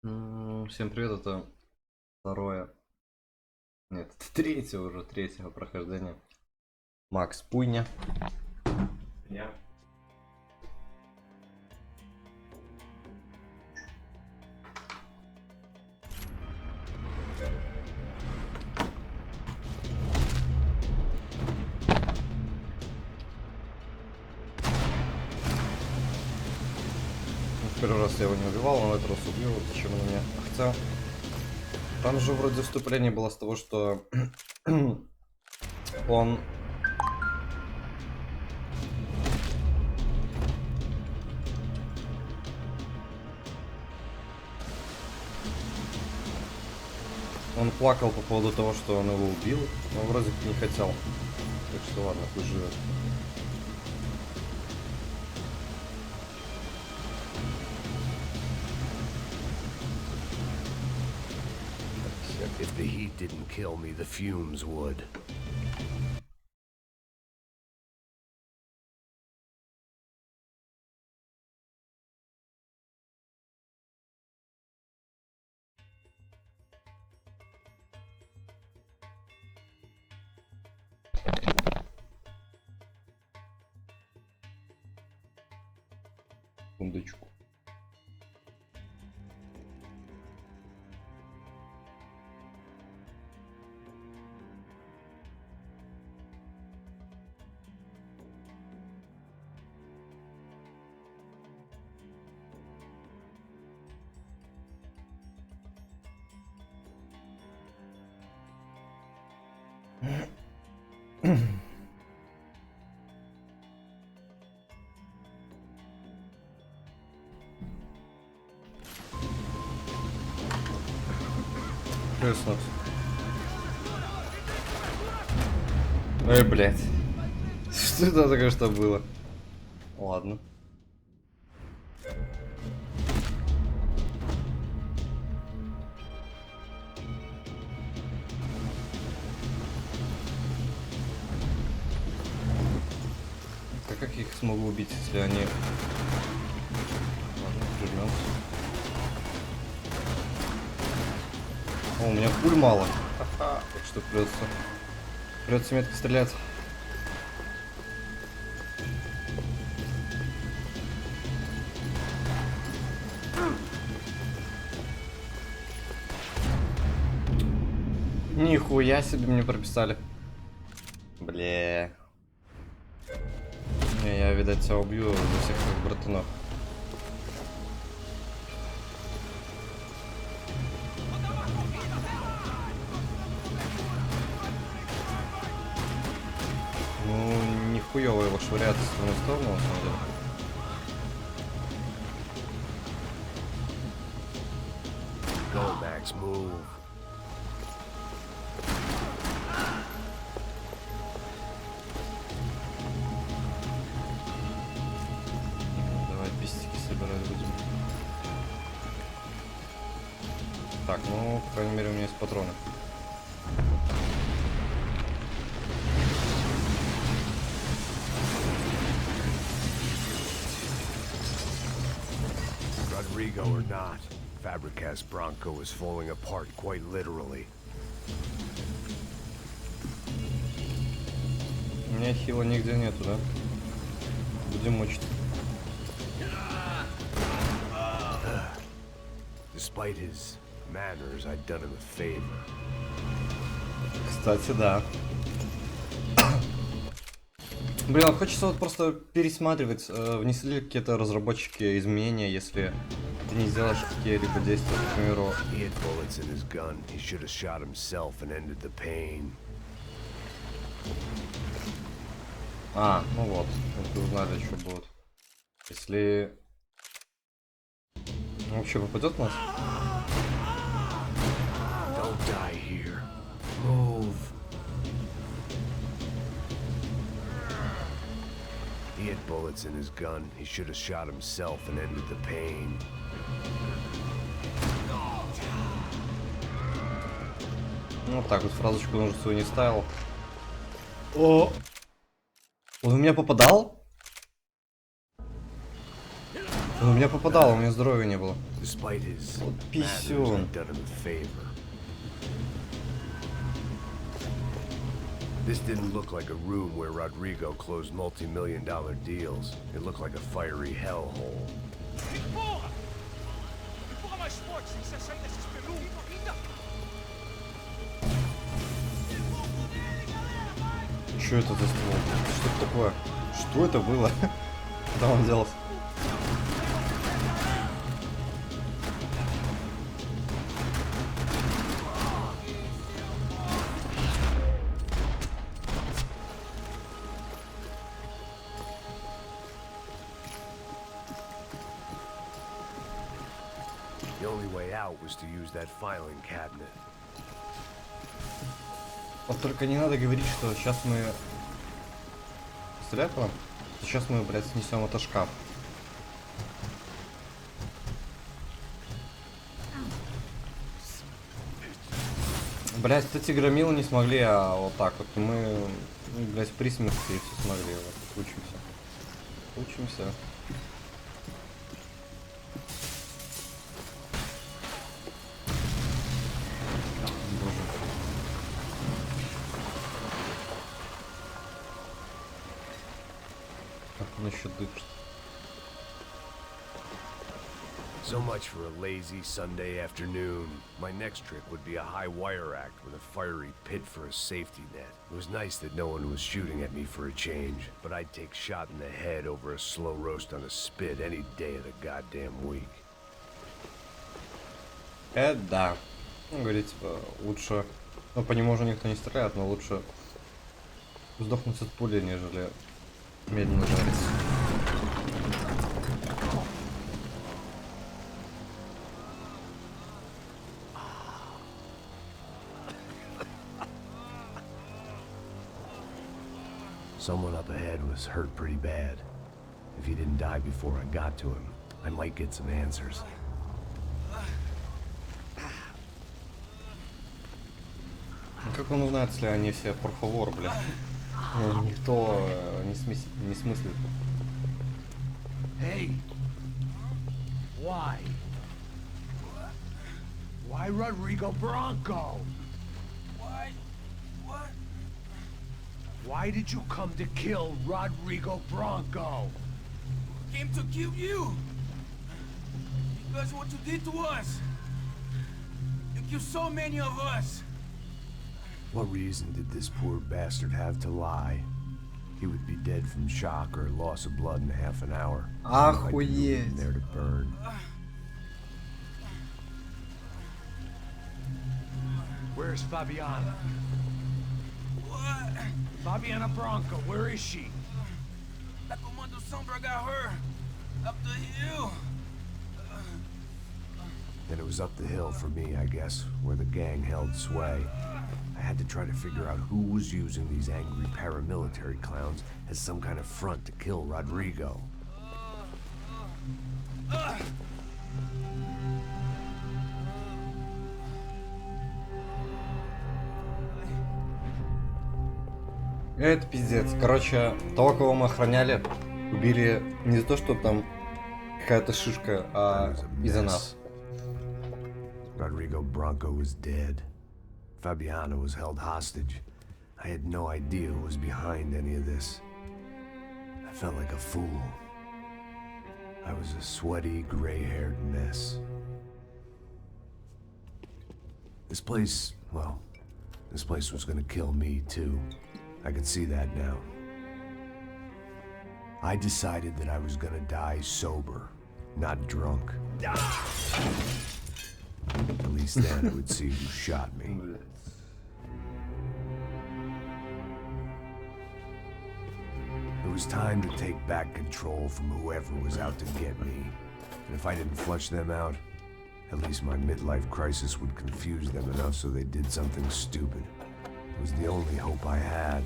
Всем привет, это второе, нет, это третьего прохождения. Макс Пуйня. Я. Первый раз я его не убивал, но в этот раз убил. Зачем он меня? Хотя там же вроде вступление было с того, что он плакал по поводу того, что он его убил, но вроде бы не хотел. Так что ладно, пусть живет. If the heat didn't kill me, the fumes would. Секундочку. Крыснут. Ой, блядь. Что это такое, что было? Ладно. А как я их смогу убить, если они... Ладно, прижмемся. О, у меня пуль мало. Ха-ха. Так что придется метко стрелять. Нихуя себе мне прописали. Бля. Не, я, видать, тебя убью за всех своих братанов. Ну, нихуёво его швыряться в сторону, сторону, на самом деле. Go, Max, move. Давай пистики собирать будем. Так, ну, по крайней мере, у меня есть патроны. Rodrigo or not, Fabricas Bronco is falling apart quite literally. У меня хила нигде нету, да? Будем мучить. Despite his manners, I'd done him a favor. Кстати, да. Блин, хочется вот просто пересматривать, внесли ли какие-то разработчики изменения, если ты не сделаешь какие-либо действия, к примеру. He had bullets in his gun. He should have shot himself and ended the pain. А, ну вот, вы узнали, что будет. Если... Он вообще попадет в нас? Don't die here. Move. He had bullets in his gun. He should have shot himself and ended the pain. Ну так вот, фразочку нужно свою не ставил. О! Он у меня попадал? Он у меня попадал, у меня здоровья не было. Despite his Подписывайся. manners, I've done him a favor. This didn't look like a room where Rodrigo closed multi-million-dollar deals. It looked like a fiery hellhole. Что это за ствол? Что это такое? Что это было? Куда он взялся? The only way out was to use that filing cabinet. Вот только не надо говорить, что сейчас мы... Стрелять вам? Сейчас мы, блядь, снесем это шкаф. Блядь, эти громилы не смогли, а вот так вот. Мы, блядь, при смерти и все смогли. Вот, учимся. Учимся. Насчет дышит. So much for a lazy Sunday afternoon. My next trick would be a high wire act with a fiery pit for a safety net. It was nice that no one was shooting at me for a change, but I'd take shot in the head over a slow roast on a spit any day of the goddamn week. Да. Ну, говорит, типа, лучше... Ну, по нему уже никто не стреляет, но лучше сдохнуть от пули, нежели медленно жариться. Someone up ahead was hurt pretty bad. If he didn't die before I got to him, I might get some answers. Как он узнает, если они все por бля? Ну, никто не смыслит. Hey! Why? Why Rodrigo Bronco? Why? What? Why did you come to kill Rodrigo Bronco? Came to kill you. Because what you did to us. You killed so many of us. What reason did this poor bastard have to lie? He would be dead from shock or loss of blood in half an hour. Охуеть. There to burn. Where's Fabiana? What? Fabiana Bronco, where is she? That Commando Sombra got her. Up the hill. Then it was up the hill for me, I guess, where the gang held sway. I had to try to figure out who was using these angry paramilitary clowns as some kind of front to kill Rodrigo. Это пиздец. Короче, того, кого мы охраняли, убили не за то, что там какая-то шишка, а из-за нас. Rodrigo Bronco was dead. Fabiana was held hostage. I had no idea who was behind any of this. I felt like a fool. I was a sweaty, gray-haired mess. This place, well, this place was gonna kill me too. I could see that now. I decided that I was gonna die sober, not drunk. At least then I would see who shot me. It was time to take back control from whoever was out to get me. And if I didn't flush them out, at least my midlife crisis would confuse them enough so they did something stupid. It was the only hope I had.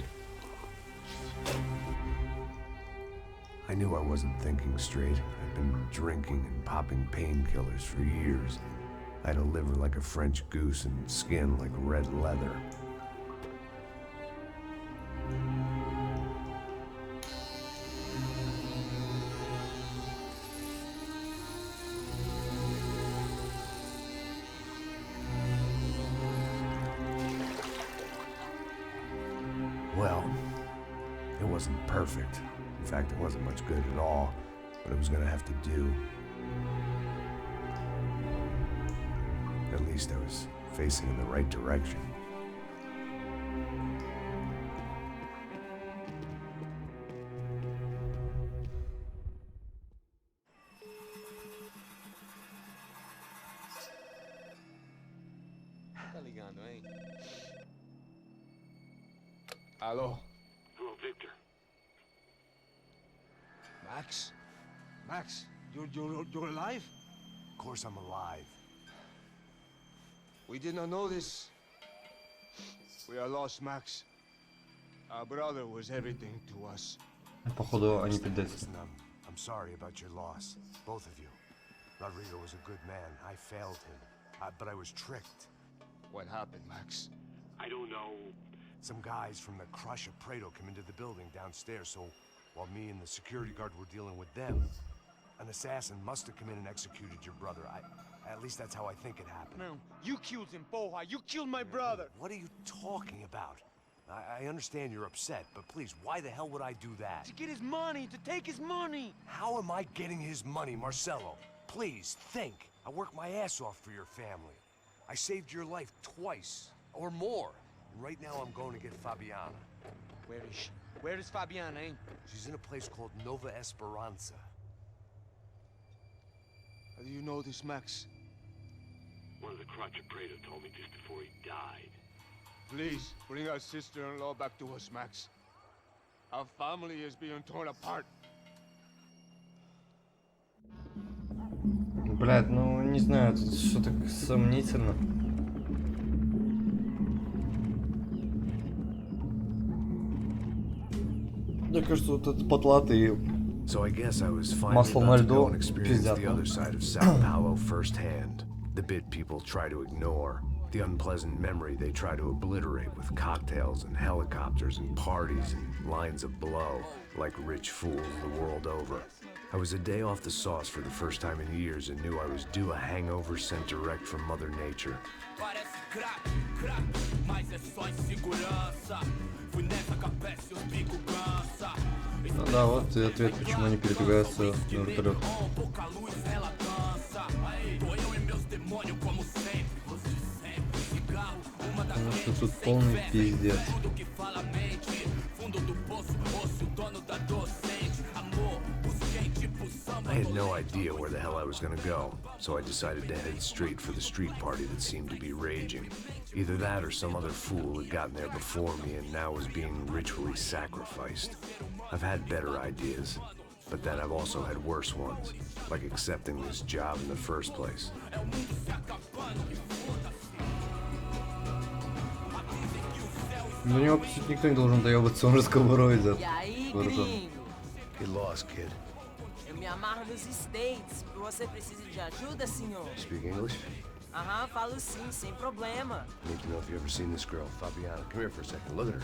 I knew I wasn't thinking straight. I'd been drinking and popping painkillers for years. I had a liver like a French goose and skin like red leather. Well, it wasn't perfect. In fact, it wasn't much good at all, but it was gonna have to do. At least I was facing in the right direction. Hello. Hello, Victor. Max? Max, you're alive? Of course I'm alive. We did not know this. We are lost, Max. Our brother was everything to us. Походу, они пиздец. Listen, I'm sorry about your loss, both of you. Rodrigo was a good man. I failed him, but I was tricked. What happened, Max? I don't know. Some guys from the Crush of Prado came into the building downstairs, so while me and the security guard were dealing with them, an assassin must have come in and executed your brother. At least that's how I think it happened. Man, you killed him, Boha. You killed my brother. What are you talking about? I understand you're upset, but please, why the hell would I do that? To get his money, to take his money. How am I getting his money, Marcelo? Please, think. I worked my ass off for your family. I saved your life twice, or more. And right now I'm going to get Fabiana. Where is she? Where is Fabiana, eh? She's in a place called Nova Esperanza. How do you know this, Max? One of the Crotch of Prado told me just before he died. Please, bring our sister-in-law back to us, Max. Our family is being torn apart. Блядь, ну не знаю, тут что-то сомнительно. Мне кажется, вот этот потлатый So I guess I was finally масло на about to go льду and experience пиздят. the other side of Sao Paulo firsthand. The bit people try to ignore. The unpleasant memory they try to obliterate with cocktails and helicopters and parties and lines of blow, like rich fools the world over. I was a day off the sauce for the first time in years and knew I was due a hangover sent direct from Mother Nature. Ну да, вот и ответ, почему они передвигаются на вертолет. Потому что тут полный пиздец. I had no idea where the hell I was gonna go, so I decided to head straight for the street party that seemed to be raging. Either that or some other fool had gotten there before me and now was being ritually sacrificed. I've had better ideas, but then I've also had worse ones, like accepting this job in the first place. До него, по сути, никто не должен доебаться, он же с кобурой идет. E aí, Вооружен. gringo? Get lost, kid. Eu me amarro nos States. Você precisa de ajuda, senhor? Speak English? Aham, falo sim, sem problema. Need to know if you've ever seen this girl, Fabiana. Come here for a second. Look at her.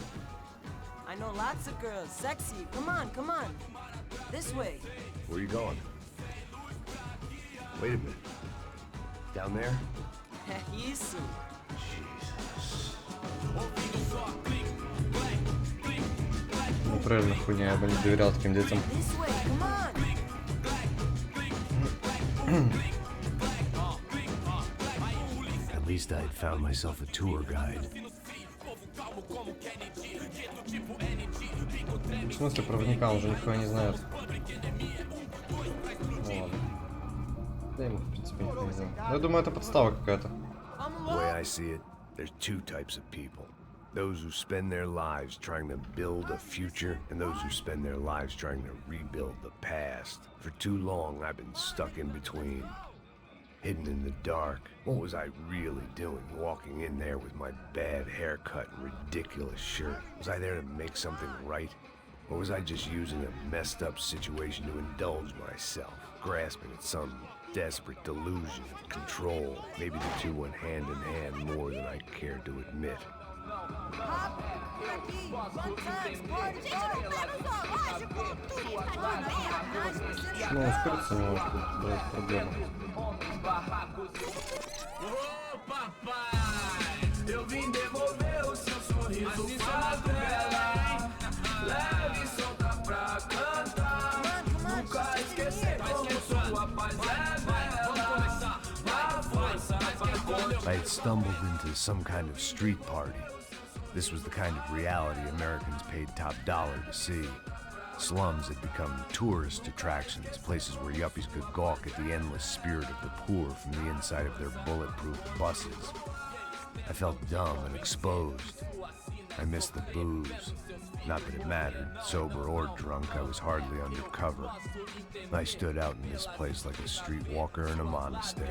I know lots of girls. Sexy. Come on, come on. This way. Where are you going? Wait a minute. Down there? É isso. Jesus. Ну правильно, хуйня, я бы не доверял таким детям. This way, come on. At least I had found myself a tour guide. В смысле проводника, он же нихуя не знает. Ну ладно. Да ему, в принципе, нихуя не знаю. Но я думаю, это подстава какая-то. The way I see it, there's two types of people. Those who spend their lives trying to build a future, and those who spend their lives trying to rebuild the past. For too long, I've been stuck in between. Hidden in the dark. What was I really doing, walking in there with my bad haircut and ridiculous shirt? Was I there to make something right? Or was I just using a messed up situation to indulge myself, grasping at some desperate delusion of control? Maybe the two went hand in hand more than I cared to admit. Ну, ускориться немножко, да, проблема. Ô papai, eu vim devolver o seu sorriso, foto bela. I had stumbled into some kind of street party. This was the kind of reality Americans paid top dollar to see. Slums had become tourist attractions, places where yuppies could gawk at the endless spirit of the poor from the inside of their bulletproof buses. I felt dumb and exposed. I missed the booze. Not that it mattered. Sober or drunk, I was hardly undercover. I stood out in this place like a streetwalker in a monastery.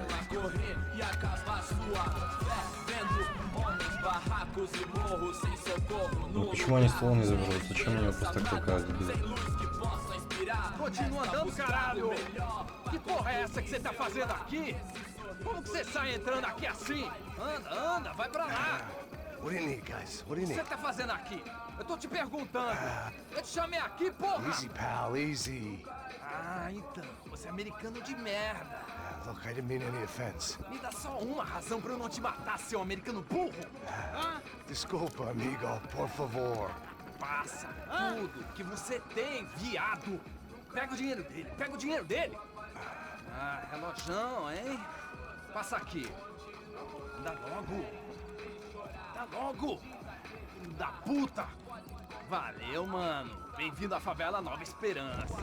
Ну почему они ствол не заберут? Зачем они его просто так толкают? Continua andando, caralho! Que porra é essa que você tá fazendo aqui? Como que você sai entrando aqui assim? Anda, anda, vai pra lá! What do you need, guys? What do you O que need? você tá fazendo aqui? Eu tô te perguntando! Eu te chamei aqui, porra! Easy, pal, easy. Ah, então, você é americano de merda! Look, I didn't mean any offense. Me dá só uma razão pra eu não te matar, seu americano burro! Hã? Desculpa, amigo, por favor. Passa tudo que você tem, viado! Pega o dinheiro dele, pega o dinheiro dele! Ah, relojão, hein? Passa aqui. Dá logo! Dá logo! Filho da puta! Valeu, mano! Bem-vindo à favela Nova Esperança!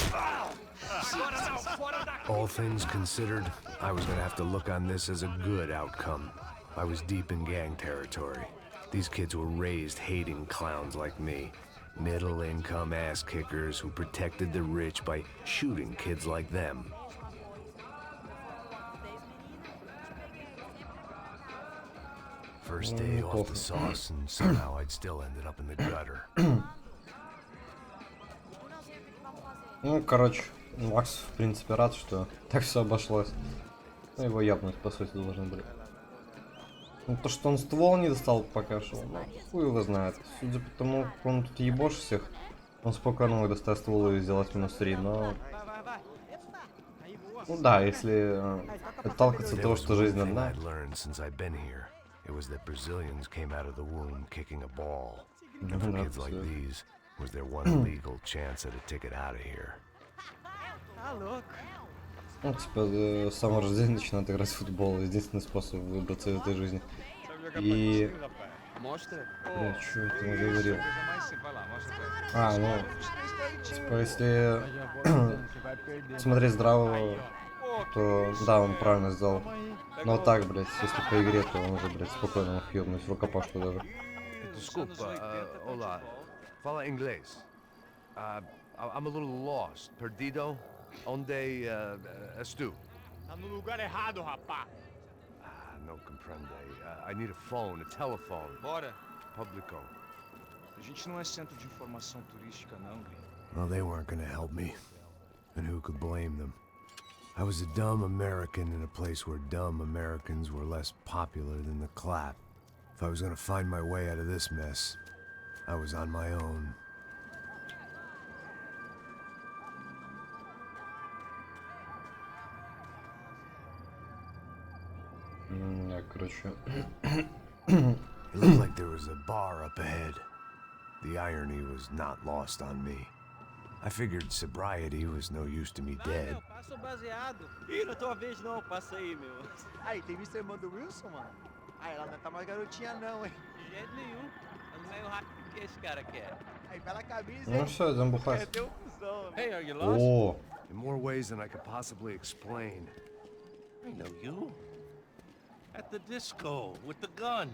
Agora não, fora daqui! All things considered, I was gonna have to look on this as a good outcome. I was deep in gang territory. These kids were raised hating clowns like me. Middle-income ass-kickers who protected the rich by shooting kids like them. First day off the sauce, and somehow I'd still ended up in the gutter. Ну, короче, Макс, в принципе, рад, что так все обошлось. Ну, его ябнуть, по сути, должны были. Ну, то, что он ствол не достал пока что, ну, хуй его знает. Судя по тому, как он тут ебошь всех, он спокойно мог достать ствол и сделать -3, но... Ну да, если отталкиваться от того, что жизнь одна. It was that Brazilians came out of the womb kicking a ball. And for kids like these, was their one legal chance at a ticket out of here. Ну, типа, с самого рождения начинают играть в футбол. Единственный способ выбраться из этой жизни. И... Бля, что это он говорил? А, ну... Типа, если смотреть здраво, то да, он правильно сделал. Но так, блядь, если по игре, то он уже, блядь, спокойно мог ёбнуть в рукопашку даже. Desculpa, hola. Fala inglês. I'm a little lost. Perdido? Onde estou? Tá no lugar errado, rapá. No comprende. I need a phone, a telephone. Bora. Publico. A gente não é centro de informação turística, não, gringo. Well, they weren't gonna help me. And who could blame them? I was a dumb American in a place where dumb Americans were less popular than the clap. If I was gonna find my way out of this mess, I was on my own. Да, короче. It looked like there was a bar up ahead. The irony was not lost on me. I figured sobriety was no use to me dead. Passa o baseado. Ih, não é tua vez não, passa aí, meu. Aí, tem visto a irmã do Wilson, mano? Ah, ela não tá mais garotinha não, hein? De jeito nenhum. Eu não sei o raio que esse cara quer. Aí, bela camisa, Ну hein? все, идем бухать. É teu cuzão, né? Hey, are you lost? О, In more ways than I could possibly explain. I know you. At the disco, with the gun.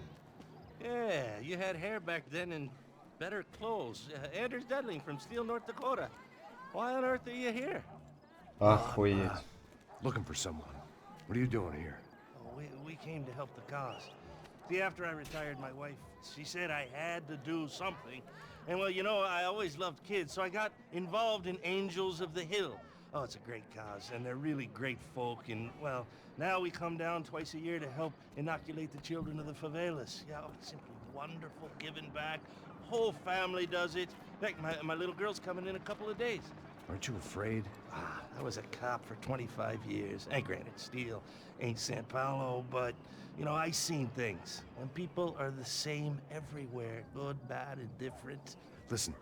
Yeah, you had hair back then and better clothes. Anders Dedling from Steele, North Dakota. Why on earth are you here? охуеть. Looking for someone. What are you doing here? Oh, we came to help the cause. See, after I retired, my wife, she said I had to do something. And well, you know, I always loved kids, so I got involved in Angels of the Hill. Oh, it's a great cause, and they're really great folk. And, well, now we come down twice a year to help inoculate the children of the favelas. Yeah, oh, it's simply wonderful giving back. Whole family does it. In fact, my little girl's coming in a couple of days. Aren't you afraid? I was a cop for 25 years. And granted, Steele ain't San Paulo, but, you know, I seen things. And people are the same everywhere. Good, bad, and different. Listen,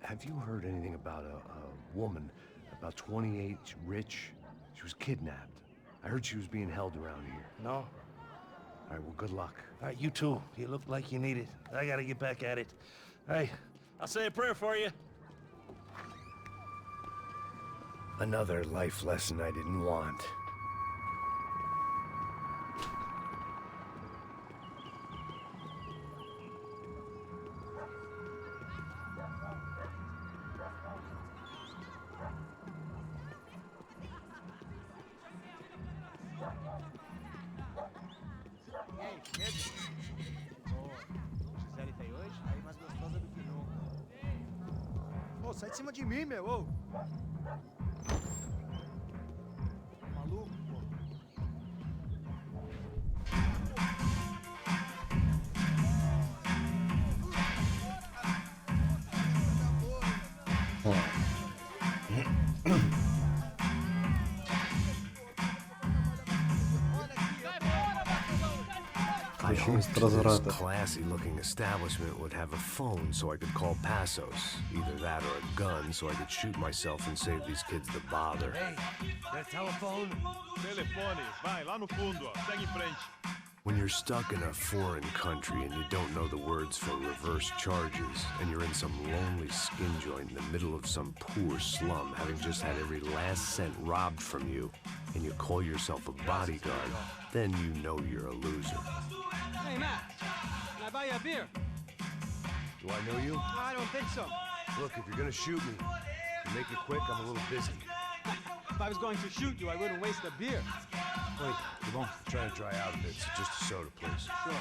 have you heard anything about a woman, about 28, rich? She was kidnapped. I heard she was being held around here. No? All right, well, good luck. All right, you too. You look like you need it. I gotta get back at it. All right, I'll say a prayer for you. Another life lesson I didn't want. Gisele tem hoje? Aí mais gostosa do que nunca. Ô, sai de cima de mim, meu, ô. Maluco, pô. I hoped this classy-looking establishment would have a phone so I could call Passos. Either that or a gun so I could shoot myself and save these kids the bother. Hey, that telephone? Telefone, vai lá no fundo, ó. Segue em frente. When you're stuck in a foreign country and you don't know the words for reverse charges, and you're in some lonely skin joint in the middle of some poor slum, having just had every last cent robbed from you, and you call yourself a bodyguard, then you know you're a loser. Hey, Matt, can I buy you a beer? Do I know you? I don't think so. Look, if you're gonna shoot me, make it quick, I'm a little busy. If I was going to shoot you, I wouldn't waste a beer. Wait, come on. I'm trying to dry out a bit, so just a soda, please. Sure.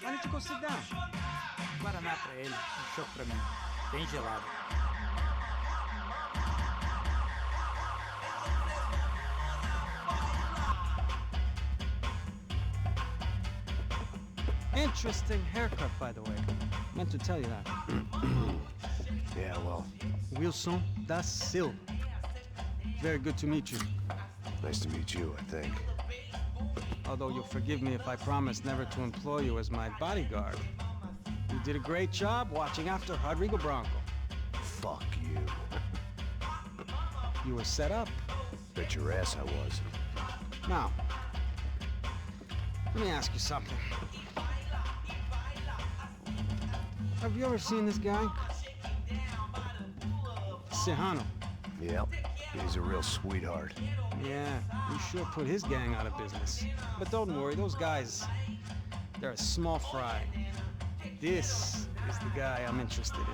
Why don't you go sit down? Guaraná pra ele, chopp pra mim. Bem gelado. Interesting haircut, by the way. Meant to tell you that. Yeah, well, Wilson da Silva. Very good to meet you. nice to meet you, I think. Although you'll forgive me if I promise never to employ you as my bodyguard. You did a great job watching after Rodrigo Bronco. Fuck you. You were set up. Bet your ass I was. Now, let me ask you something. Have you ever seen this guy? Sejano. Yep, he's a real sweetheart. Yeah, he sure put his gang out of business. But don't worry, those guys, they're a small fry. This is the guy I'm interested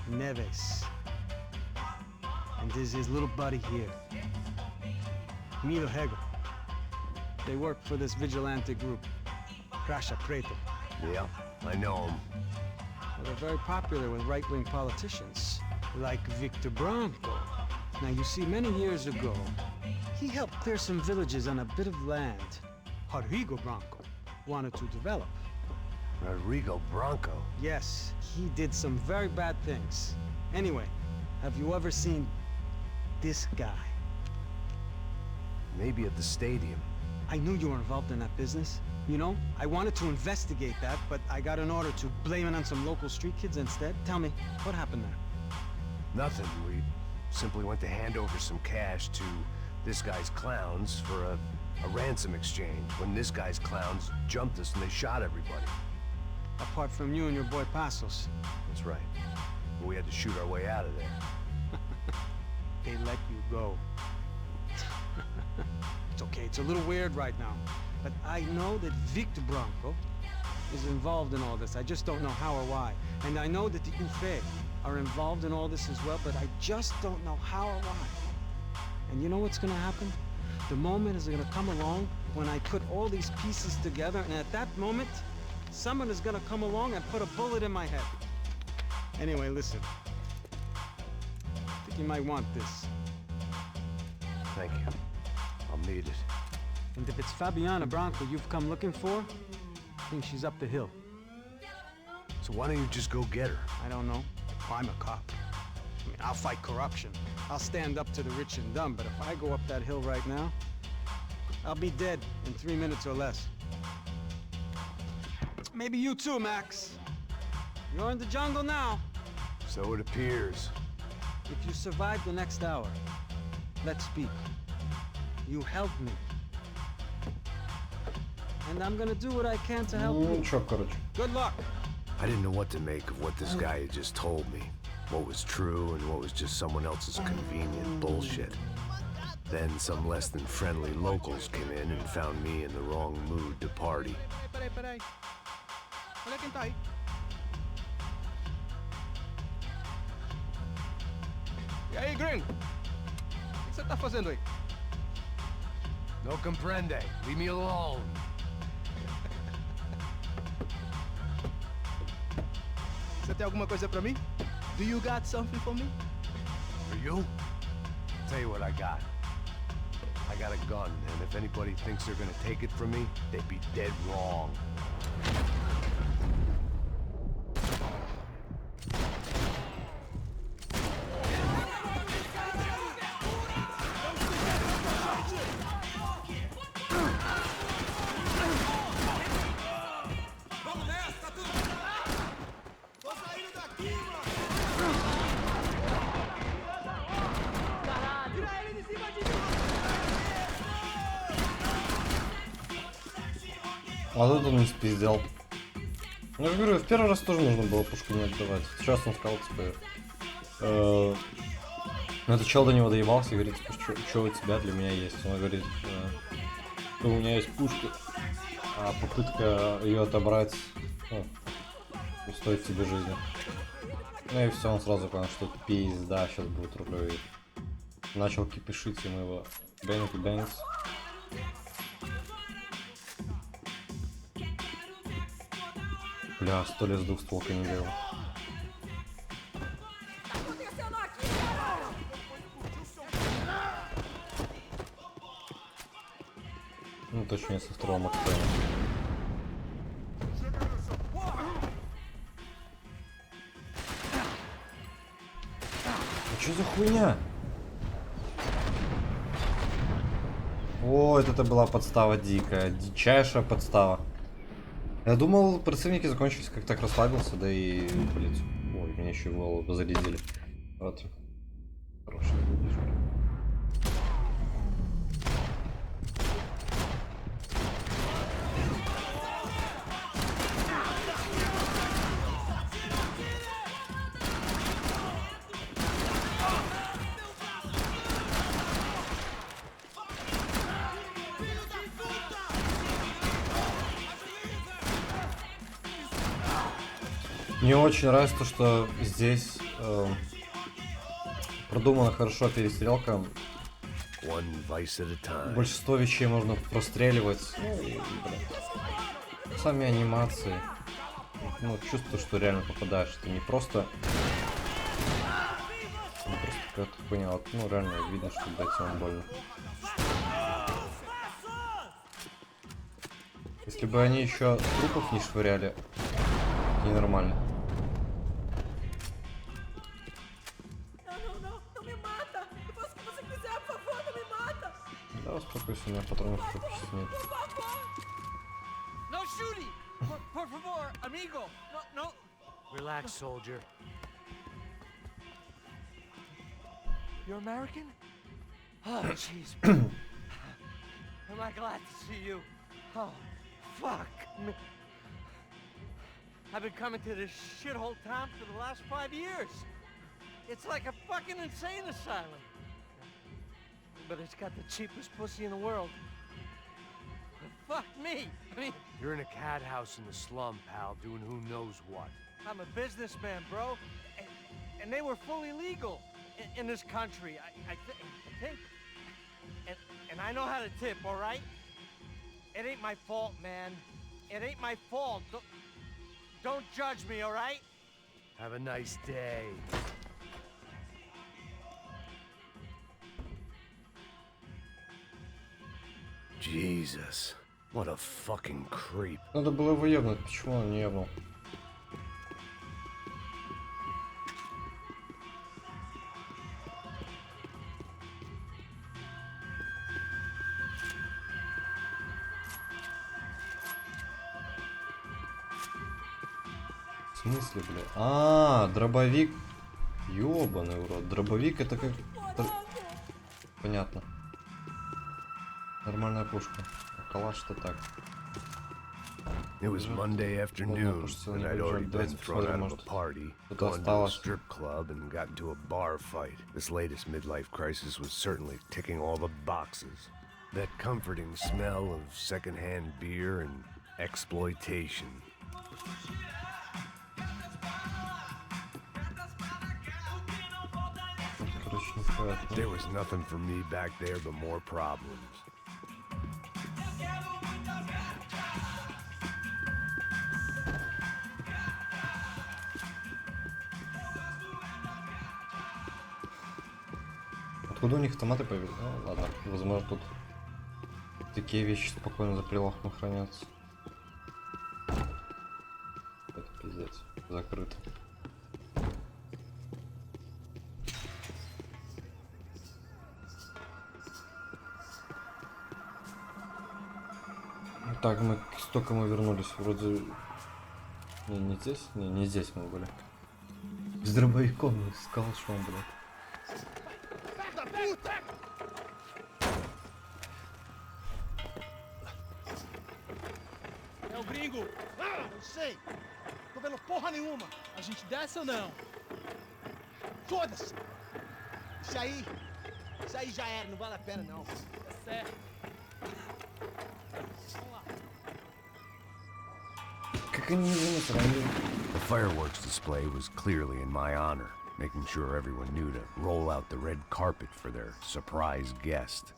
in. Neves. And this is his little buddy here. Milo Hegel. They work for this vigilante group, Crasha Preto. Yep, I know him. Well, they're very popular with right-wing politicians, like Victor Bronco. Now, you see, many years ago, he helped clear some villages on a bit of land Rodrigo Bronco wanted to develop. Rodrigo Bronco? Yes, he did some very bad things. Anyway, have you ever seen this guy? Maybe at the stadium. I knew you were involved in that business. You know, I wanted to investigate that, but I got an order to blame it on some local street kids instead. Tell me, what happened there? Nothing. We simply went to hand over some cash to this guy's clowns for a ransom exchange, when this guy's clowns jumped us and they shot everybody. Apart from you and your boy Passos. That's right. But we had to shoot our way out of there. They let you go. It's okay, it's a little weird right now. But I know that Victor Bronco is involved in all this. I just don't know how or why. And I know that the UFE are involved in all this as well, but I just don't know how or why. And you know what's gonna happen? The moment is gonna come along when I put all these pieces together, and at that moment, someone is gonna come along and put a bullet in my head. Anyway, listen. I think you might want this. Thank you. I'll need it. And if it's Fabiana Bronco you've come looking for, I think she's up the hill. So why don't you just go get her? I don't know. I'm a cop. I mean, I'll fight corruption. I'll stand up to the rich and dumb, but if I go up that hill right now, I'll be dead in 3 minutes or less. Maybe you too, Max. You're in the jungle now. So it appears. If you survive the next hour, let's speak. You helped me. and I'm gonna do what I can to help Ну you. чё, короче. Good luck. I didn't know what to make of what this guy had just told me. What was true and what was just someone else's convenient bullshit. Then some less than friendly locals came in and found me in the wrong mood to party. Peraí. Olha quem tá aí. E aí, gringo? O que você tá fazendo aí? No comprende. Leave me alone. Você tem alguma coisa pra mim? Do you got something for me? For you? Tell you what I got. I got a gun, and if anybody thinks they're gonna take it from me, they'd be dead wrong. А тут он не спиздел. Ну, я же говорю, в первый раз тоже нужно было пушку не отдавать. Сейчас он сказал, типа... Ну, этот чел до него доебался и говорит, типа, что у тебя для меня есть? Он говорит, у меня есть пушка, а попытка ее отобрать, ну, стоит тебе жизни. Ну и все, он сразу понял, что это пизда, сейчас будет рулевый. Начал кипишить ему его бэнк. Бля, 100 лет с двухстволкой не делал. Ну точнее со второго Максима. А что за хуйня? О, это была подстава дикая, дичайшая подстава. Я думал, противники закончились, как так расслабился, да и, блядь, ой, меня еще в голову зарядили. Вот. Хороший. Мне очень нравится то, что здесь продумана хорошо перестрелка. Большинство вещей можно простреливать. Ну, и, сами анимации. Ну, чувствую, что реально попадаешь. Это не просто... Не просто какая-то хуйня. Вот, ну, реально видно, что, блядь, вам больно. Если бы они еще трупов не швыряли, ненормально. Да, успокойся, у меня патронов практически нет. No shooting! Por favor, amigo! No. Relax, soldier. You're American? Oh, jeez. Am I glad to see you? Oh, fuck me. I've been coming to this shithole town for the last 5 years. It's like a fucking insane asylum. But it's got the cheapest pussy in the world. Fuck me. I mean, You're in a cat house in the slum, pal, doing who knows what. I'm a businessman, bro. And they were fully legal in this country, I think. And I know how to tip, all right? It ain't my fault, man. It ain't my fault. Don't judge me, all right? Have a nice day. Jesus, what a fucking creep. Надо было его ебнуть, почему он не ебнул? В смысле, бля? А, дробовик. Ёбаный урод. Дробовик это как... Понятно. Нормальная пушка. А калаш-то так. It was Monday afternoon, and I'd already been thrown out of a party, gone to a strip club, and got into a bar fight. This latest midlife crisis was certainly ticking all the boxes. That comforting smell of secondhand beer and exploitation. There was nothing for me back there but more problems. Откуда у них автоматы появились? Ну ладно, возможно тут такие вещи спокойно за прилавком хранятся. Это пиздец, закрыто. Так, мы к истокам мы вернулись, вроде... Не здесь? Не здесь мы были. С дробовиком с калашом, блядь. É o gringo! Eu sei! Tô vendo porra nenhuma! A gente desce ou não? Foda-se! Isso aí já era, não vale a pena não. É certo. Vamos lá. The fireworks display was clearly in my honor, making sure everyone knew to roll out the red carpet for their surprise guest.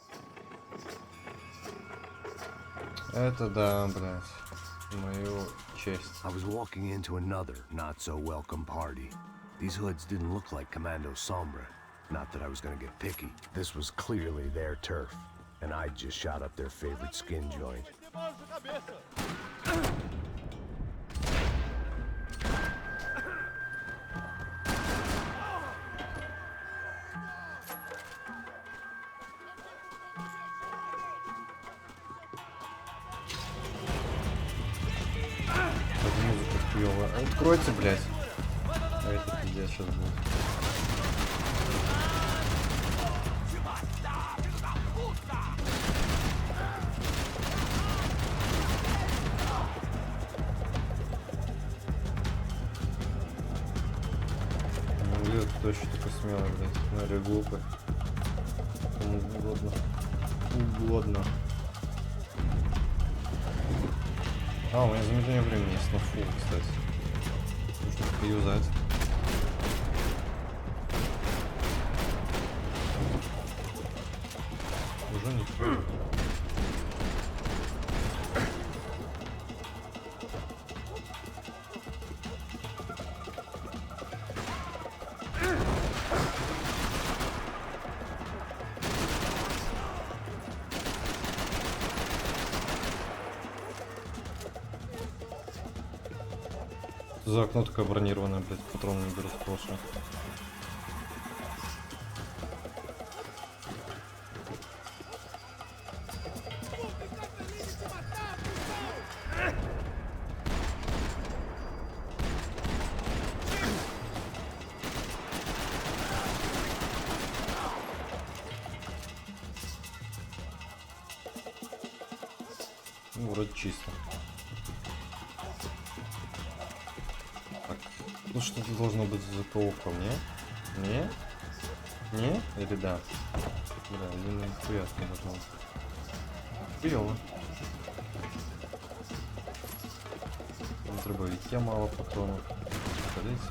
Это да, блядь. Мою честь. I was walking into another not-so-welcome party. These hoods didn't look like Commando Sombra. Not that I was gonna get picky. This was clearly their turf, and I just shot up their favorite skin joint. Откройте, блядь. А это пиздец сейчас будет. Ну, кто еще такой смелый, блядь? Ну или глупый. Кому угодно. Угодно. А, у меня замедление времени есть на фул, кстати. Нужно поюзать. Уже не фул. За окно такое бронированное, блядь, патроны не берут хорошие. Ну, вроде чисто. Ну что-то должно быть за ПО ко мне. Не? Не? Или да? Да, или нихуя не должно быть. Хуёво. На дробовике мало патронов. Смотрите.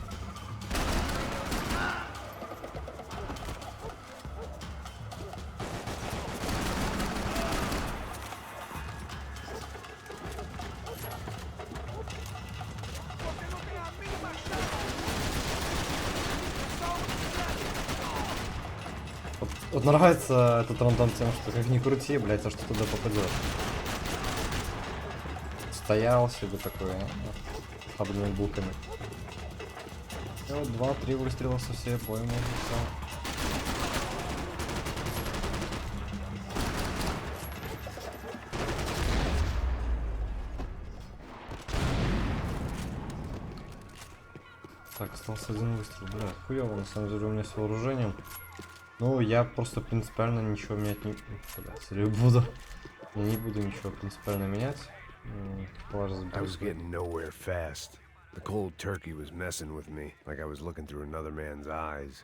Вот нравится этот рандом тем, что как ни крути, блять, а что туда попадет. Стоял себе такой, с хабными булками. И вот 2-3 выстрела со всей поймы. Так, остался один выстрел, бля, хуёво на самом деле у меня с вооружением. Ну, я просто принципиально ничего менять не... Бля, буду. Я не буду ничего принципиально менять. I was getting nowhere fast. The cold turkey was messing with me, like I was looking through another man's eyes.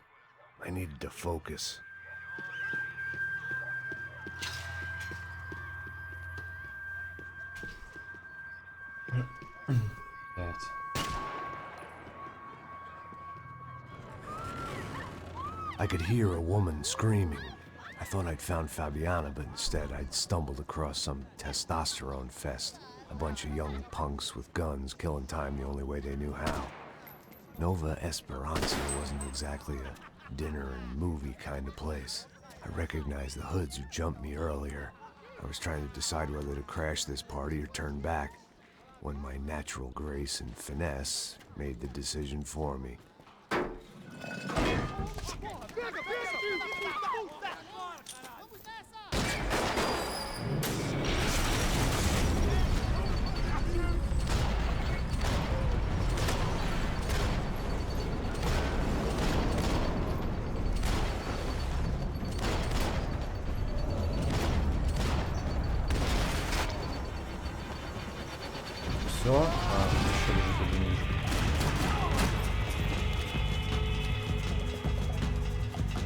I needed to focus. I could hear a woman screaming. I thought I'd found Fabiana, but instead I'd stumbled across some testosterone fest. A bunch of young punks with guns killing time the only way they knew how. Nova Esperanza wasn't exactly a dinner and movie kind of place. I recognized the hoods who jumped me earlier. I was trying to decide whether to crash this party or turn back, when my natural grace and finesse made the decision for me. Все? Еще лежит один ниже.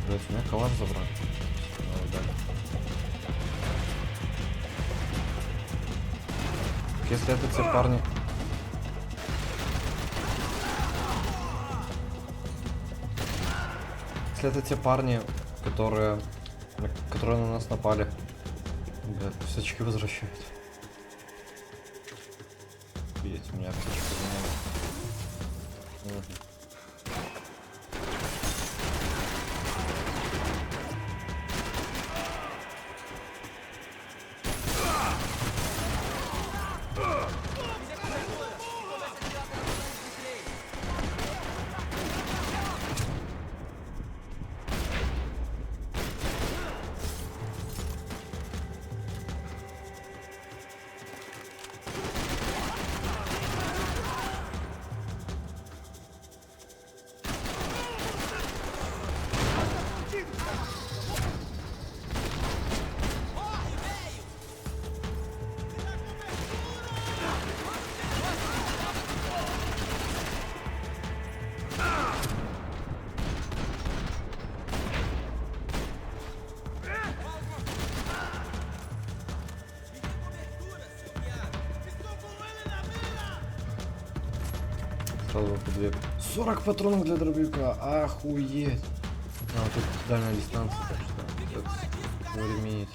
Блять, у меня калаш забрали. Если это те парни... Если это те парни, которые на нас напали. Блядь, пусть очки возвращают. Видите, у меня аптечка не надо. Сразу по 2. 40 патронов для дробовика. Охуеть. А, тут дальняя дистанция, так что времени.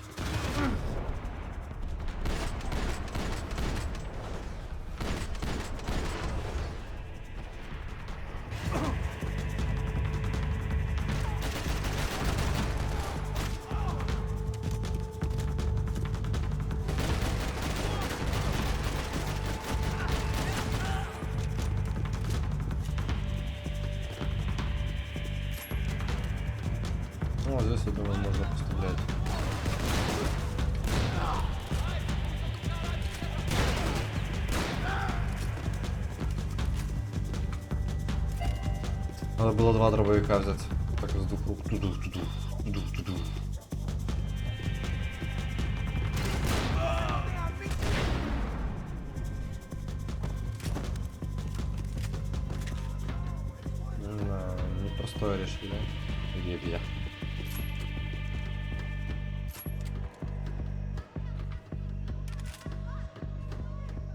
Ну, вот здесь, я думаю, можно пострелять. Надо было 2 дробовика взять. Так из 2 рук. Туду. Непростое решение. Или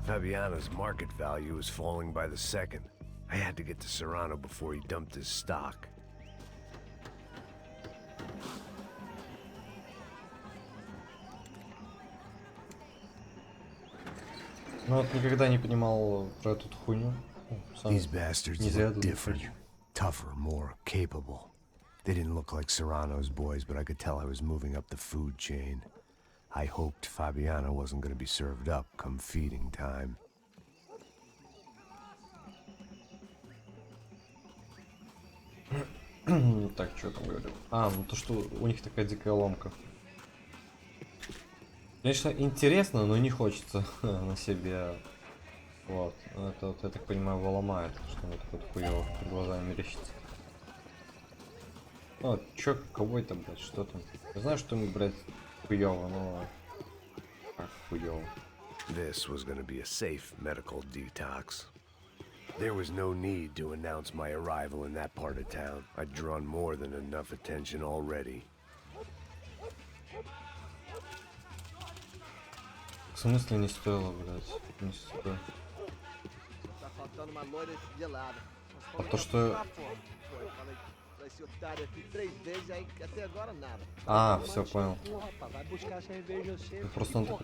Fabiana's market value is falling by the second. I had to get to Serrano before he dumped his stock. Ну вот никогда не понимал про эту хуйню. These bastards look different, tougher, more capable. They didn't look like Serrano's boys, but I could tell I was moving up the food chain. I hoped Fabiana wasn't going to be served up come feeding time. Так, что там говорю? А, ну то, что у них такая дикая ломка. Конечно, интересно, но не хочется на себе. Вот. Это, вот, я так понимаю, его ломает, что мне такой хуёво перед глазами мерещится. Ну, чё, кого это, блядь, что там? Я знаю, что ему, блядь, хуёво, но... Как хуёво? This was gonna be a safe medical detox. There was no need to announce my arrival in that part of town. I'd drawn more than enough attention already. В смысле не стоило, блядь? Не стоило. Tá faltando uma loira gelada. А то, что... Esse otário aqui 3 vezes, aí até agora nada. А, все, понял. Vai buscar cerveja cedo. Просто он так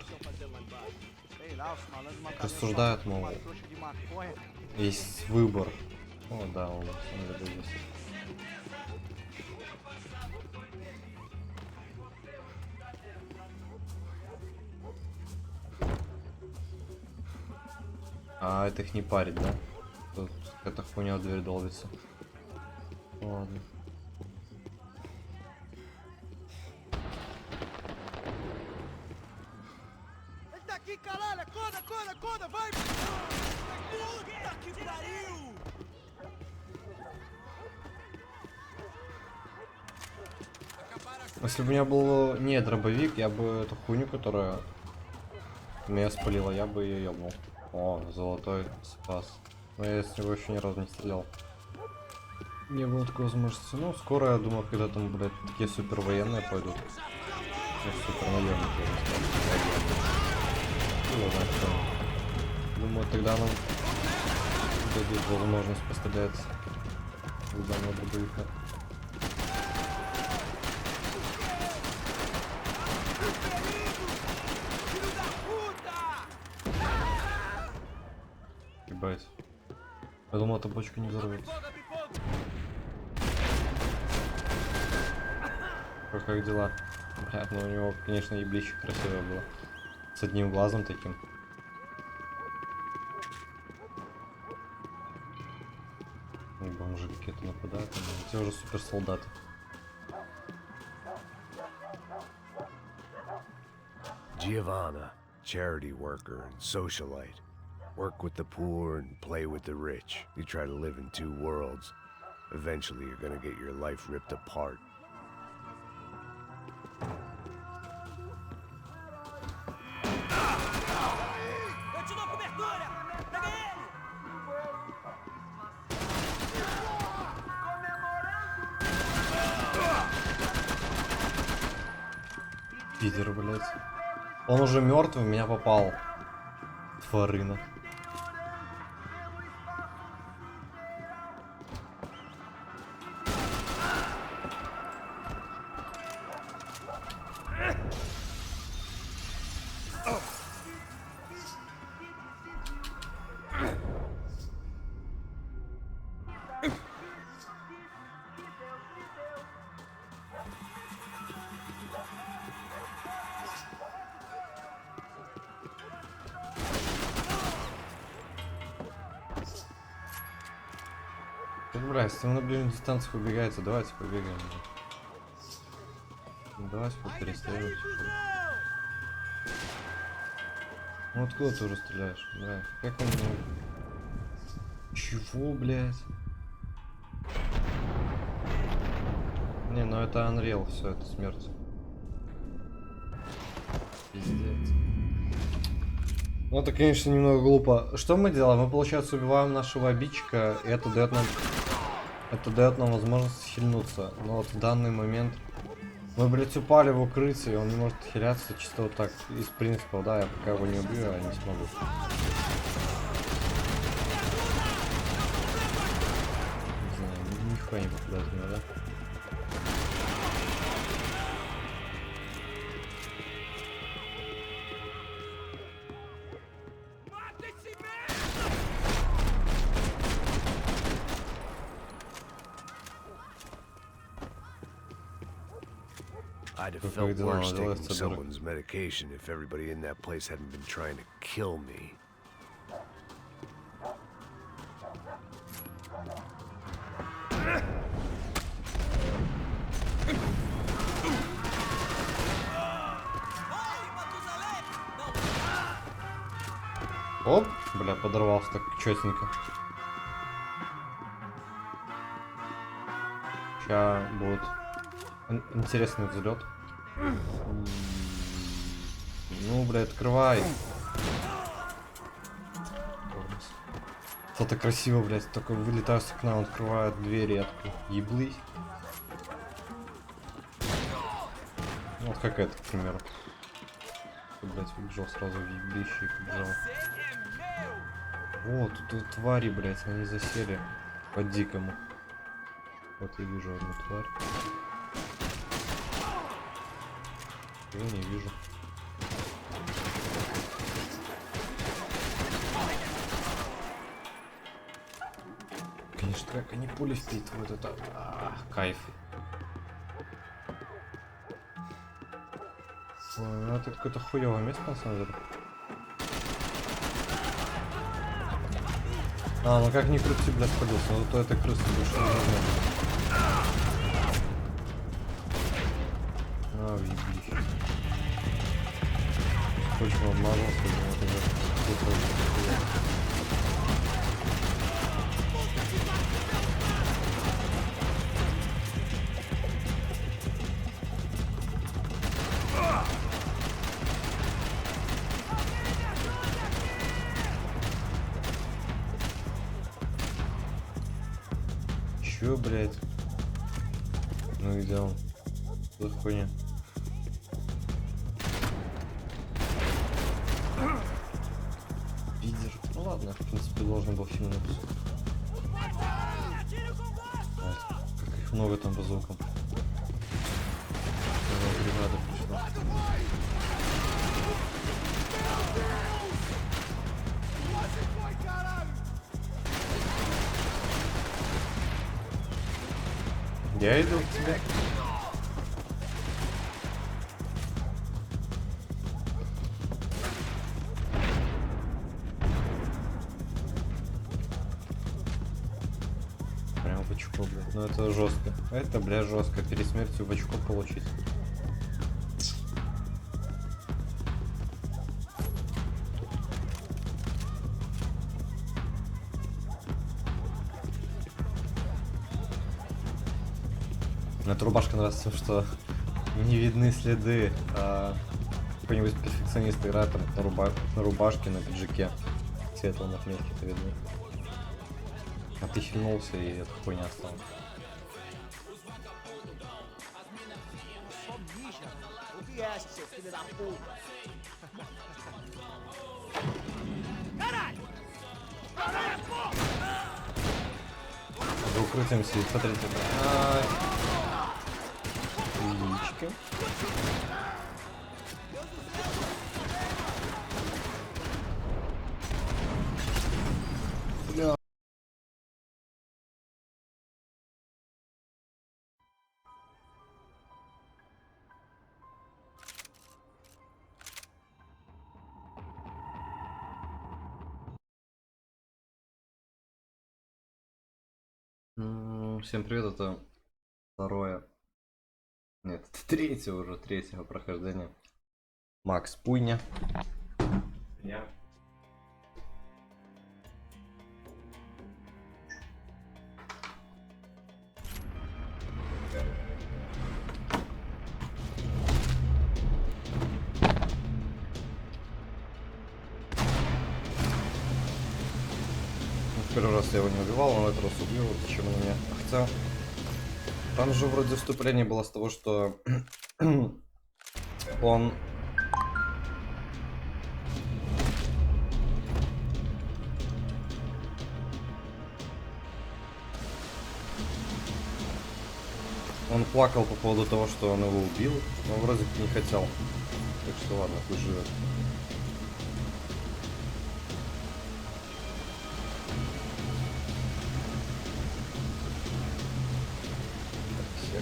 Sei lá, os malandros mataram рассуждает, мол, uma trouxa de maconha. есть выбор. О, да, он на самом деле есть. А, это их не парит, да? Тут эта хуйня в дверь долбится. Ладно. Ele tá aqui, caralho! Acorda, acorda, acorda! Vai! Puta que pariu! Если бы у меня был не дробовик, я бы эту хуйню, которая меня спалила, я бы ее ебнул. О, золотой спас. Но я с него еще ни разу не стрелял. Не было такой возможности. Ну, скоро, я думаю, когда там, блядь, такие супер военные пойдут. Ну, супер наемники, я бы сказал. Думаю, тогда нам дадут возможность пострелять из данного дробовика. Ебать. Я думал, эта бочка не взорвется. Как дела? Блядь, ну у него, конечно, еблище красивое было. С одним глазом таким. Ну, бомжи какие-то нападают. Те уже супер солдаты. Giovanna, charity worker and socialite. Work with the poor and play with the rich. You try to live in two worlds. Eventually, you're gonna get your life ripped apart. Питер, блядь. Он уже мертвый, меня попал. Тварина. Бля, если вы на ближней дистанции убегаете, давайте побегаем. Давайте перестреливать. Ну откуда ты уже стреляешь? Бля, как он... Чего, блядь? Не, ну это Unreal, все, это смерть. Пиздец. Ну это, конечно, немного глупо. Что мы делаем? Мы, получается, убиваем нашего обидчика, и это дает нам возможность хильнуться. Но вот в данный момент мы, блядь, упали в укрытие, и он не может хиляться чисто вот так, из принципа, да, я пока его не убью, я не смогу. Не знаю, нихуя не попадает в меня, да? I'd have felt worse taking someone's medication if everybody in that place hadn't been trying to kill me. Оп, бля, подорвался так чётенько. Сейчас будет интересный взлет. Ну, бля, открывай. Что-то красиво, блядь. Только вылетаю с окна, он открывает двери, я такой, еблый. Вот как это, к примеру. Блять, выбежал сразу в ебище и побежал. Вот, тут твари, блять, они засели по-дикому. Вот я вижу одну тварь. Я не вижу. Конечно, как они пули впитывают, это кайф. Ой, ну это какое-то хуёвое место на самом деле. Ну как ни крути, блядь, спалился, но зато этой крысы больше не нужно. Въебище. Очень обмазался, вот уже. Чё, блядь? Ну где он? Что за хуйня? Пидер. Ну ладно, в принципе, должен был фильм написать. Как их много там по звукам. Бригада пришла. Я иду к тебе. Прям в очко, блядь. Ну это жестко. Это, бля, жестко. Перед смертью в очко получить. Мне эта рубашка нравится тем, что не видны следы. Какой-нибудь перфекционист играет там на рубашке, на пиджаке. Светлые отметки-то видны. А ты хильнулся, и эта хуйня осталась. За укрытием сидит, смотрите. Яички. Бля. Всем привет, это второе. Нет, это третьего прохождения. Макс Пуйня. Я. Первый раз я его не убивал, но в этот раз убил. Зачем он меня? Хотя там же вроде вступление было с того, что он плакал по поводу того, что он его убил, но вроде бы не хотел. Так что ладно, пусть живет.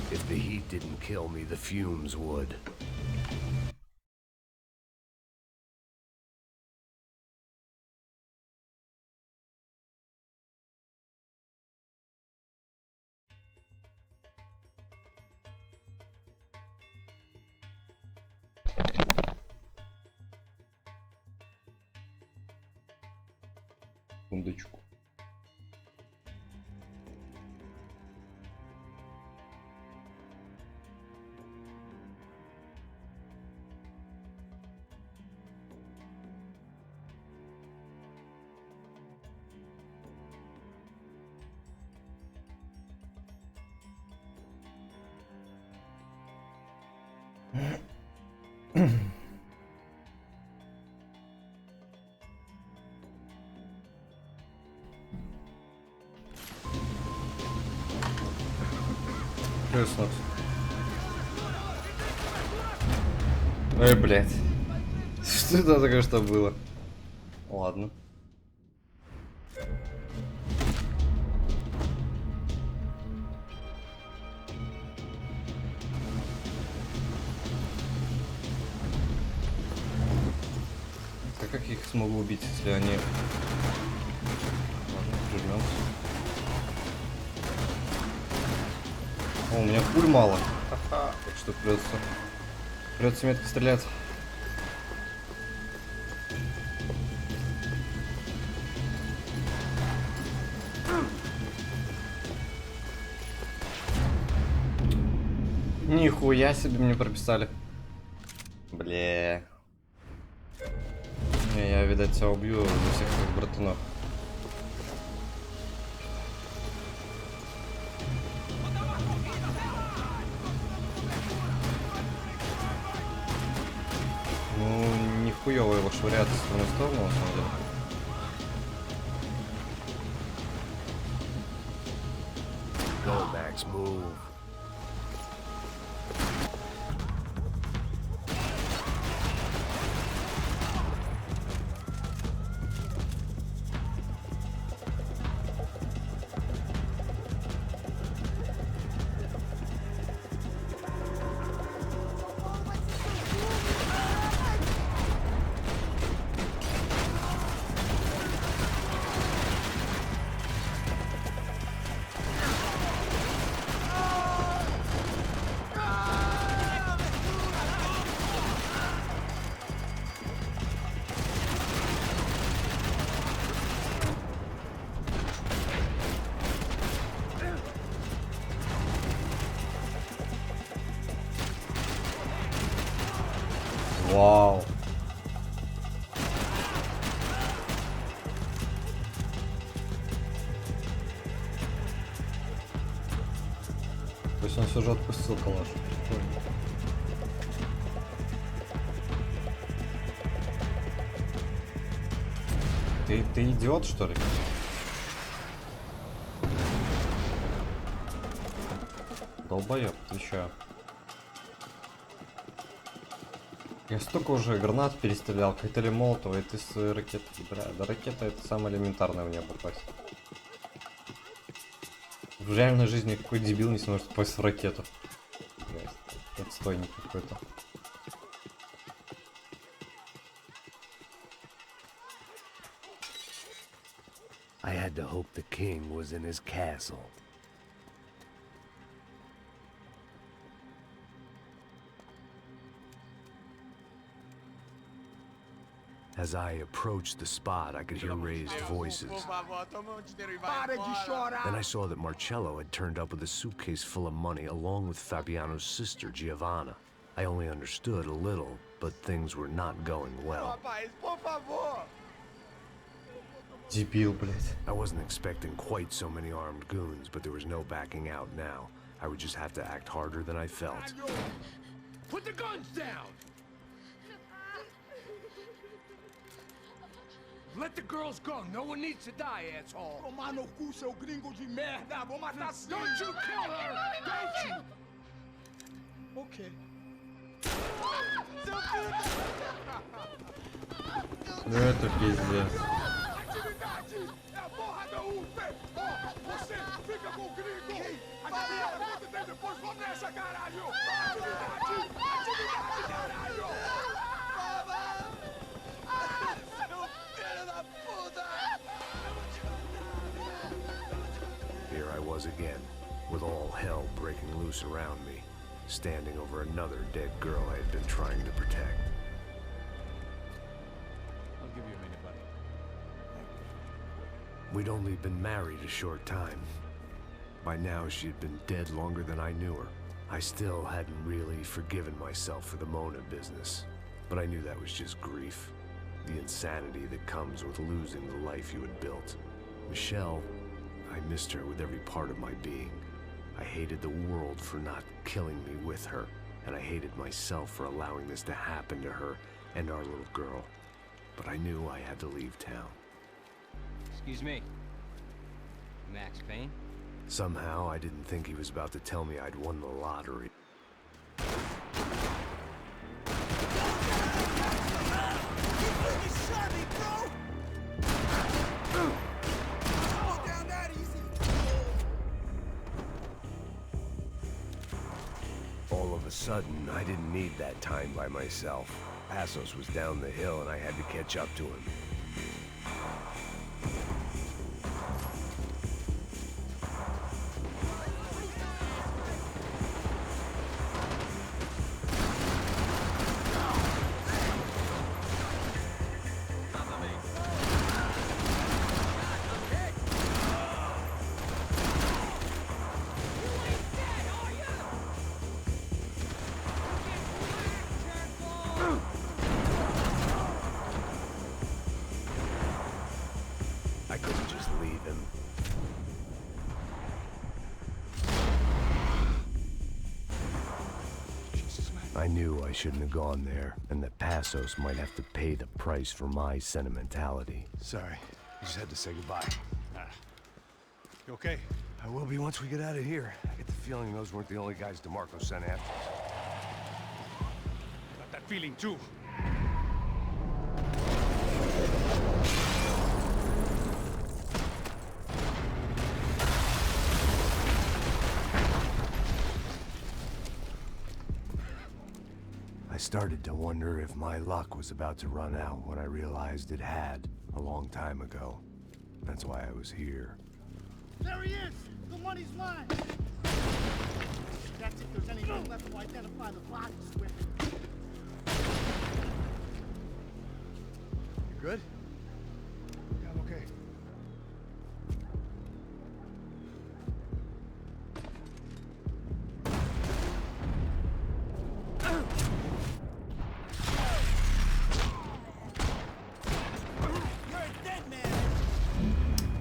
If the heat didn't kill me, the fumes would. Секундочку. Плюснуть. Ой, блядь. Что это только что было? Ладно. А как я их смогу убить, если они... Ладно, прижмемся. О, у меня пуль мало. Ха-ха. Так что придется метко стрелять. Нихуя себе мне прописали. Бля. Не, я, видать, тебя убью за всех твоих братанов. Ну, нихуёво его швыряться в сторону в сторону, на самом деле. Go, Max, move. Вау. То есть он все же отпустил калаш. Прикольно. Ты идиот, что ли? Долбоёб, отвечаю. Я столько уже гранат перестрелял, коктейли молотова, и ты с ракеты. Бля, да ракета это самое элементарное в нее попасть. В реальной жизни какой дебил не сможет попасть в ракету. Блядь, отстойник какой-то. I had to hope the king was in his castle. As I approached the spot, I could hear raised voices. Then I saw that Marcello had turned up with a suitcase full of money along with Fabiano's sister, Giovanna. I only understood a little, but things were not going well. Дебил, блядь. I wasn't expecting quite so many armed goons, but there was no backing out now. I would just have to act harder than I felt. Put the guns down! Let the girls go. No one needs to die, asshole. Tomar no cu, seu gringo de merda! Vou matar sim! Don't you kill her! Don't you! Ok. Ну это пиздец. Atividade! É a porra da UP! Ó, você fica com o gringo! A galera conta dele depois, vamos nessa, caralho! Atividade! Atividade, caralho! Here I was again, with all hell breaking loose around me, standing over another dead girl I had been trying to protect. I'll give you a minute, buddy. We'd only been married a short time. By now, she had been dead longer than I knew her. I still hadn't really forgiven myself for the Mona business, but I knew that was just grief. The insanity that comes with losing the life you had built. Michelle, I missed her with every part of my being. I hated the world for not killing me with her, and I hated myself for allowing this to happen to her and our little girl. But I knew I had to leave town. Excuse me. Max Payne? Somehow, I didn't think he was about to tell me I'd won the lottery. All of a sudden, I didn't need that time by myself. Passos was down the hill and I had to catch up to him. I couldn't just leave him. I knew I shouldn't have gone there, and that Passos might have to pay the price for my sentimentality. Sorry, I just had to say goodbye. You okay? I will be once we get out of here. I get the feeling those weren't the only guys DeMarco sent after us. Got that feeling too. I started to wonder if my luck was about to run out when I realized it had a long time ago. That's why I was here. There he is! The money's mine! That's if there's anything left to identify the bodies with. You good? Yeah, I'm okay.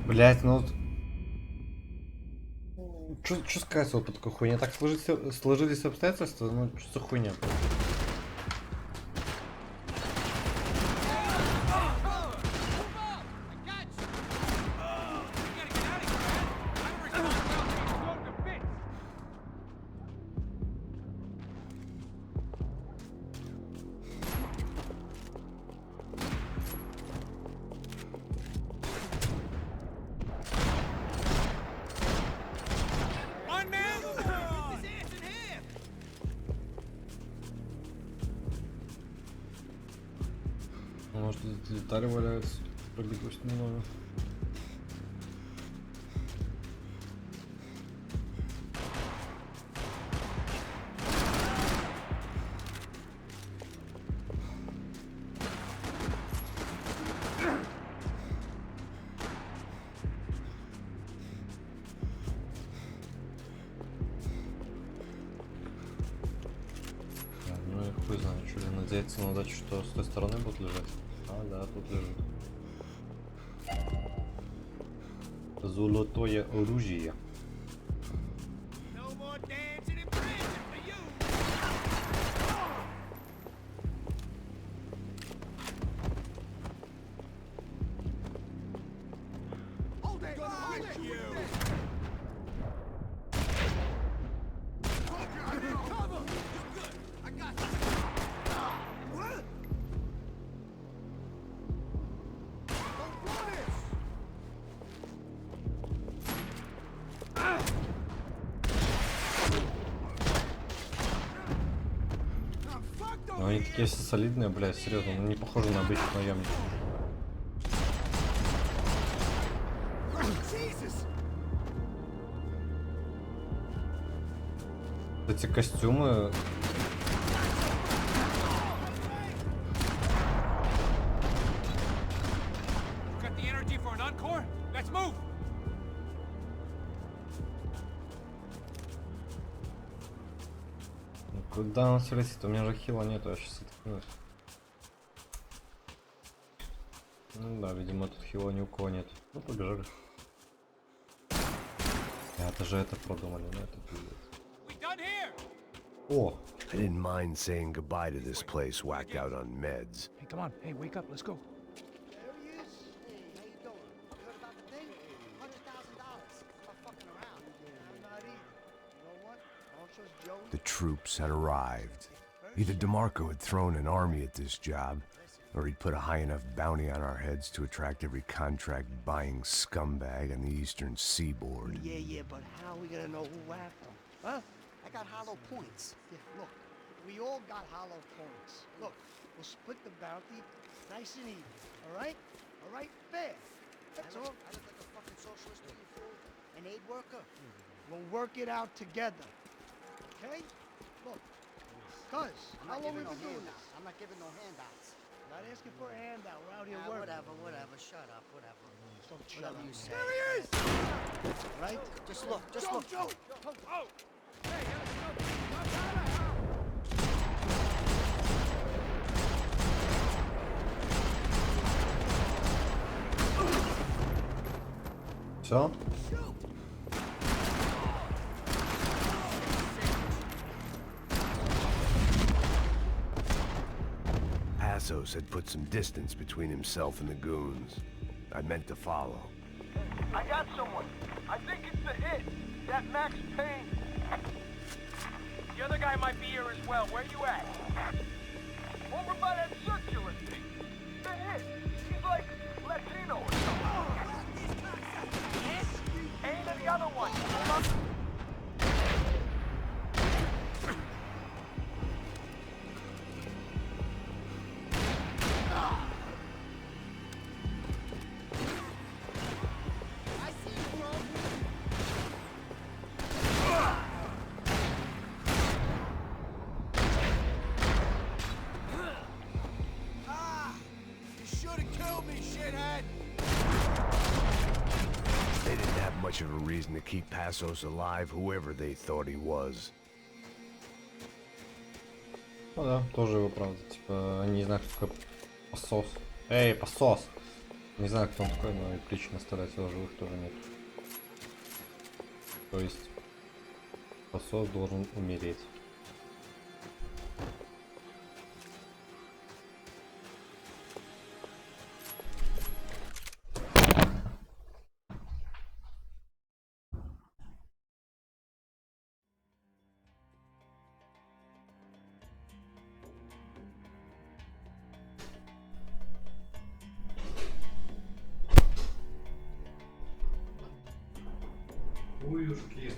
Блять, ну... Чё сказать вот по такой хуйне? Так сложились обстоятельства, ну что за хуйня? Может, детали валяются, пробегусь немного. Ну и хуй знает, что ли надеяться на удачу, что с той стороны будут лежать. А, да, тут лежит. Золотое оружие. Ну они такие все солидные, блядь, серьезно, ну не похожи на обычных наемников. Эти костюмы... Куда он все летит? У меня же хила нету, я сейчас отклюсь. Ну да, видимо тут хила ни у кого нет. Ну побежали. Это же это продумали, ну это пиздец. О! I didn't mind saying goodbye to this place whacked out on meds. Hey, come on. Hey, wake up. Let's go. There he is. Hey, how you doing? You heard about the thing? $100,000. I'm fucking around. The troops had arrived. Either DeMarco had thrown an army at this job, or he'd put a high enough bounty on our heads to attract every contract-buying scumbag on the eastern seaboard. Yeah, but how are we gonna know who whacked them? Huh? I got hollow points. Yeah, look, we all got hollow points. Look, we'll split the bounty nice and even, all right? All right, fair. That's all. I look like a fucking socialist to you, fool. An aid worker. We'll work it out together, okay? Look, cuz, how long we been doing this? I'm not giving no handouts. Not asking for a handout. We're out here Ah, working. whatever. Shut up, whatever. Don't shut Whatever up. you say. There he is! Right? Just look, Joe! Все? Passos had put some distance between himself and the goons. I meant to follow. I got someone. I think it's the hit. That Max Payne. The other guy might be here as well. Where you at? Over by that circular thing. The hit. He's like Latino or something. Payne and the other one. They didn't have much of a reason to keep Passos alive, whoever they thought he was. Ну да, тоже его правда. Типа, они не знают, кто такой посос. Эй, посос! Не знаю, кто он такой, но и причины оставлять его живых тоже нет. То есть, посос должен умереть. Ой, ужки.